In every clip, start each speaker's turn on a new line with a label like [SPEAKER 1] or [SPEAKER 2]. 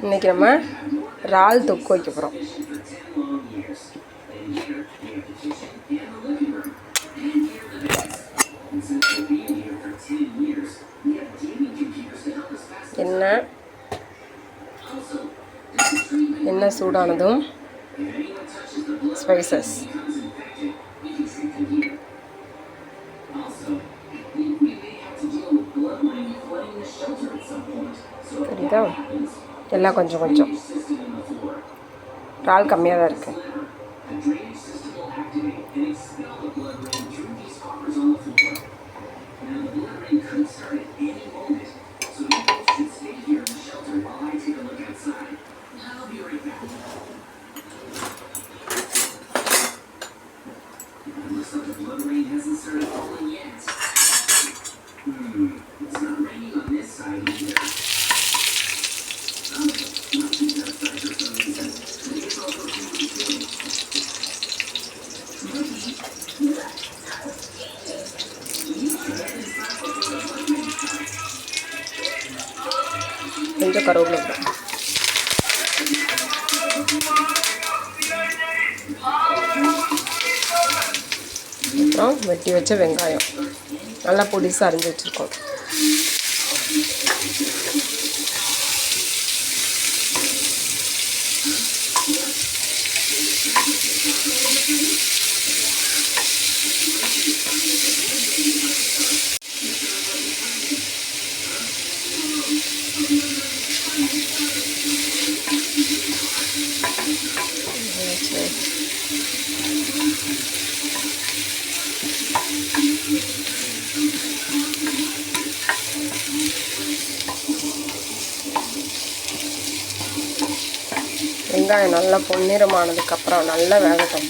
[SPEAKER 1] இன்றைக்கி நம்ம இறால் தொக்கு வைக்க போகிறோம். எண்ணெய் சூடானதும் ஸ்பைசஸ் தெரியுதா, எல்லாம் கொஞ்சம் கொஞ்சம். இறால் கம்மியாக தான் இருக்குது. கொஞ்சம் கருவேப்பிலை அப்புறம் வெட்டி வச்ச வெங்காயம் நல்லா பொடிசாக அரிஞ்சு வச்சுருக்கோம். வெங்காயம் நல்லா பொன்னிறமானதுக்கப்புறம் நல்லா வேகட்டும்.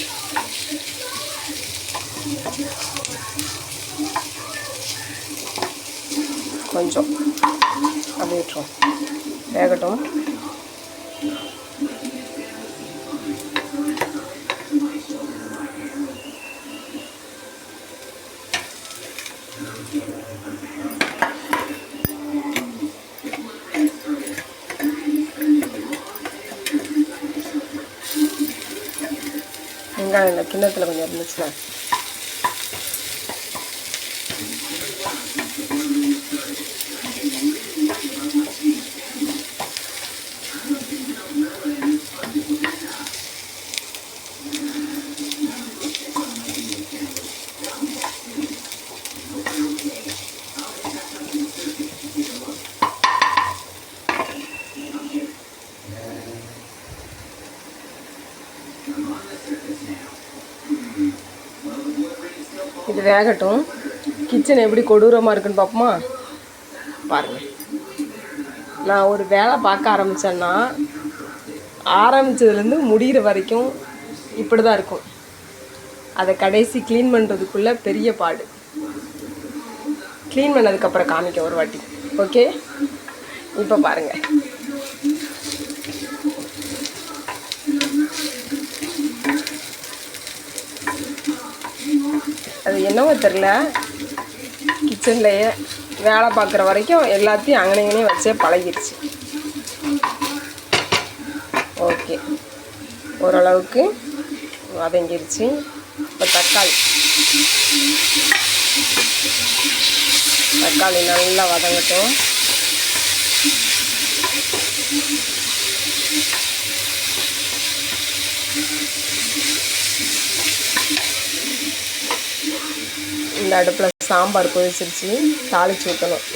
[SPEAKER 1] கொஞ்சம் அப்படியே விட்டுரும், வேகட்டும். வெங்காயம் இந்த கிண்ணத்தில் கொஞ்சம் இருந்துச்சுன்னா இது வேகட்டும். கிச்சன் எப்படி கொடூரமாக இருக்குன்னு பார்ப்போமா? பாருங்கள், நான் ஒரு வேலை பார்க்க ஆரம்பித்தேன்னா ஆரம்பித்ததுலேருந்து முடிகிற வரைக்கும் இப்படி தான் இருக்கும். அதை கடைசி க்ளீன் பண்ணுறதுக்குள்ளே பெரிய பாடு. க்ளீன் பண்ணதுக்கப்புறம் காமிக்க ஒரு வாட்டி. ஓகே, இப்போ பாருங்கள். அது என்னவோ தெரில, கிச்சன்லேயே வேலை பார்க்குற வரைக்கும் எல்லாத்தையும் அங்கனே வச்சே பழகிடுச்சு. ஓகே, ஓரளவுக்கு வதங்கிடுச்சு. இப்போ தக்காளி நல்லா வதங்கட்டும். இந்த அடுப்பில் சாம்பார் கொதிச்சிருச்சு, தாளிச்சு ஊற்றணும்.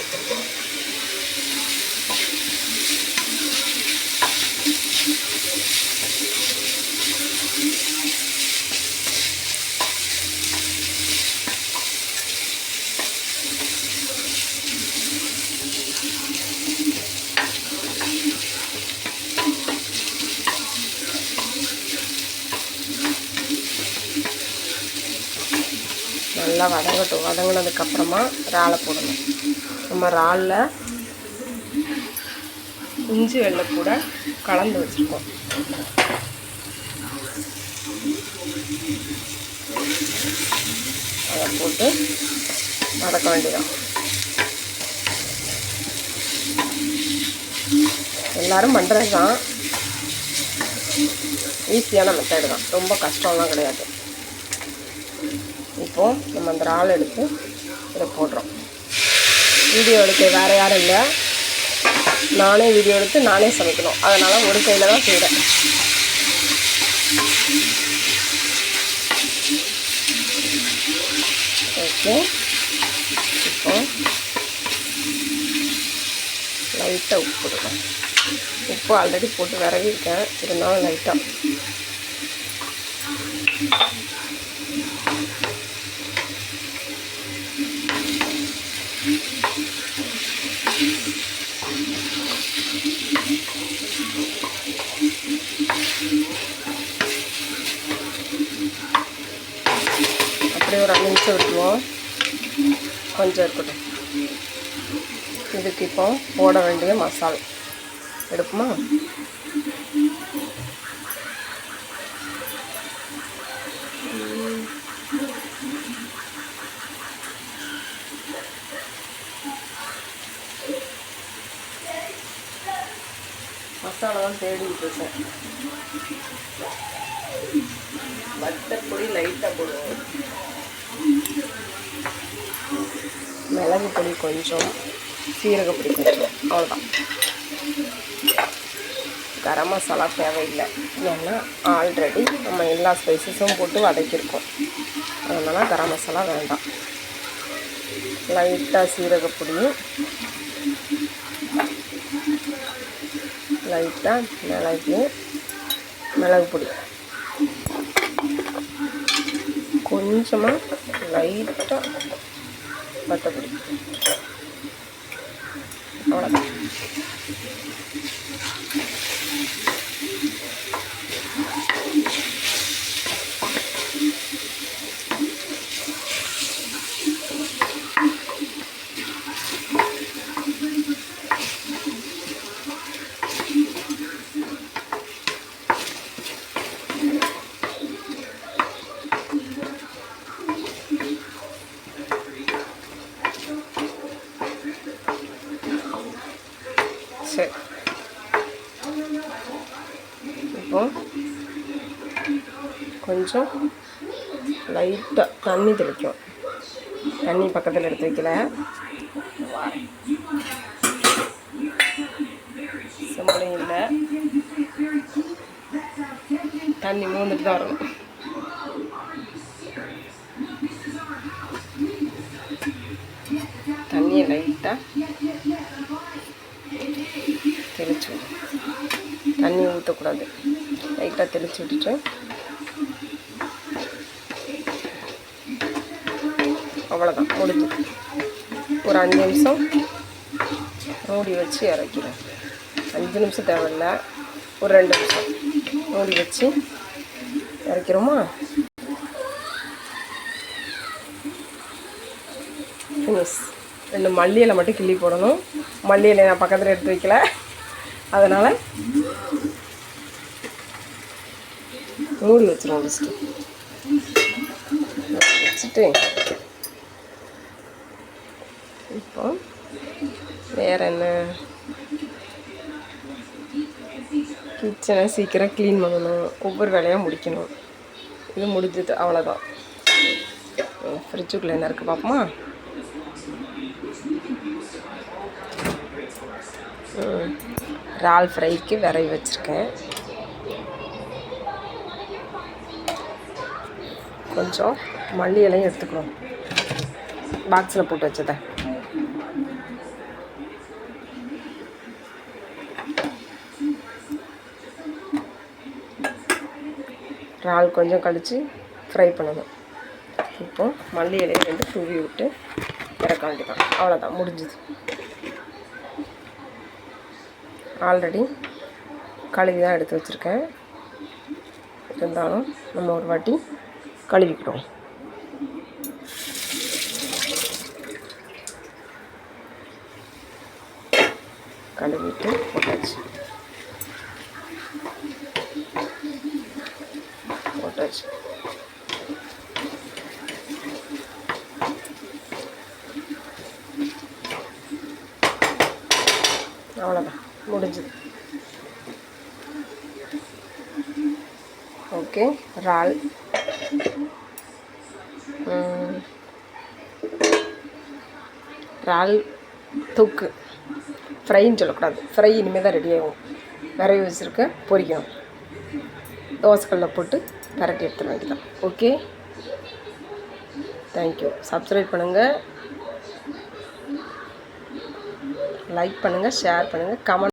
[SPEAKER 1] நல்லா வதங்கட்டும். வதங்கினதுக்கப்புறமா இறாலை போடணும். நம்ம இறாலில் இஞ்சி வெள்ளை கூட கலந்து வச்சுருக்கோம். அதை போட்டு வதக்க வேண்டியதான். எல்லோரும் பண்ணுறது தான், ஈஸியான மெத்தடு தான், ரொம்ப கஷ்டம்லாம் கிடையாது. இப்போது நம்ம அந்த இறால் எடுத்து இதை போடுறோம். வீடியோ எடுக்க வேறு யாரும் இல்லை, நானே வீடியோ எடுத்து நானே சமைக்கணும், அதனால் ஒரு கையில் தான் செய்கிறேன். ஓகே, இப்போ லைட்டாக உப்பு போட்டுக்கலாம். உப்பு ஆல்ரெடி போட்டு விரவிருக்கேன், இருந்தாலும் லைட்டாக. அப்படியே ஒரு 5 நிமிஷம் விட்டுருவோம், கொஞ்சம் இருக்கட்டும். இதுக்கு இப்போ போட வேண்டிய மசாலா எடுக்குமா? மசாலா தான் தேடிட்டு இருக்கேன். வத்தப்பொடி லைட்டாக போடுவோம், மிளகு பொடி கொஞ்சம், சீரகப்பொடி கொஞ்சம், அவ்வளோதான். கரம் மசாலா தேவையில்லை, ஏன்னா ஆல்ரெடி நம்ம எல்லா ஸ்பைசஸும் போட்டு வதக்கியிருக்கோம், அதனால் கரம் மசாலா வேண்டாம். லைட்டாக சீரகப்பொடியும், லைட்டாக மிளகு பொடி, கொஞ்சமாக லைட்டாக வத்தப்பொடி, அவ்வளோதான். சரி, இப்போ கொஞ்சம் லைட்டாக தண்ணி தெளிக்கும். தண்ணி பக்கத்தில் எடுத்து வைக்கல, சம்பளம் இல்லை, தண்ணி மூந்துட்டு தான் வரணும். தண்ணியை லைட்டாக தெளிச்சு, தண்ணி ஊற்றக்கூடாது, லைட்டாக தெளித்து விட்டுட்டு அவ்வளோதான், முடிஞ்சு. ஒரு 5 நிமிஷம் மூடி வச்சு இறக்கிறேன். 5 நிமிஷம் தேவையில்லை, ஒரு 2 நிமிஷம் மூடி வச்சு இறக்கிறோமா? ஃபினிஷ். 2 மல்லி இலை மட்டும் கிள்ளி போடணும். மல்லி இலை நான் பக்கத்தில் எடுத்து வைக்கல, அதனால் மூடி வச்சிருவோம். வச்சுட்டு இப்போ வேறு என்ன, கிச்சனை சீக்கிரம் க்ளீன் பண்ணணும், ஒவ்வொரு வேலையாக முடிக்கணும். இது முடிஞ்சது, அவ்வளோதான். ஃப்ரிட்ஜுக்குள்ளே என்ன இருக்குது பார்ப்போமா? இறால் ஃப்ரைக்கு விரவி வச்சுருக்கேன். கொஞ்சம் மல்லி இலையும் எடுத்துக்கணும், பாக்ஸில் போட்டு வச்சதை. இறால் கொஞ்சம் கழித்து ஃப்ரை பண்ணணும். இப்போது மல்லி இலையை 2 தூவி விட்டு இறக்க வேண்டியதான், அவ்வளோதான், முடிஞ்சுது. ஆல்ரெடி கழுவி தான் எடுத்து வச்சுருக்கேன், இருந்தாலும் நம்ம ஒரு வாட்டி கழுவிக்கிறோம். கழுவிட்டு போட்டாச்சு. அவ்வளோதான். முடிஞ்சுது. ஓகே, இறால் இறால் தொக்கு ஃப்ரைன்னு சொல்லக்கூடாது, ஃப்ரை இனிமேல் தான் ரெடி ஆகும். விரைவி வச்சுருக்கேன், பொரிக்கணும். தோசைக்கல்லில் போட்டு பரட்டி எடுத்துட வேண்டியதான். Okay, thank you. சப்ஸ்கிரைப் பண்ணுங்கள், லைக் பண்ணுங்கள், ஷேர் பண்ணுங்கள், கமெண்ட்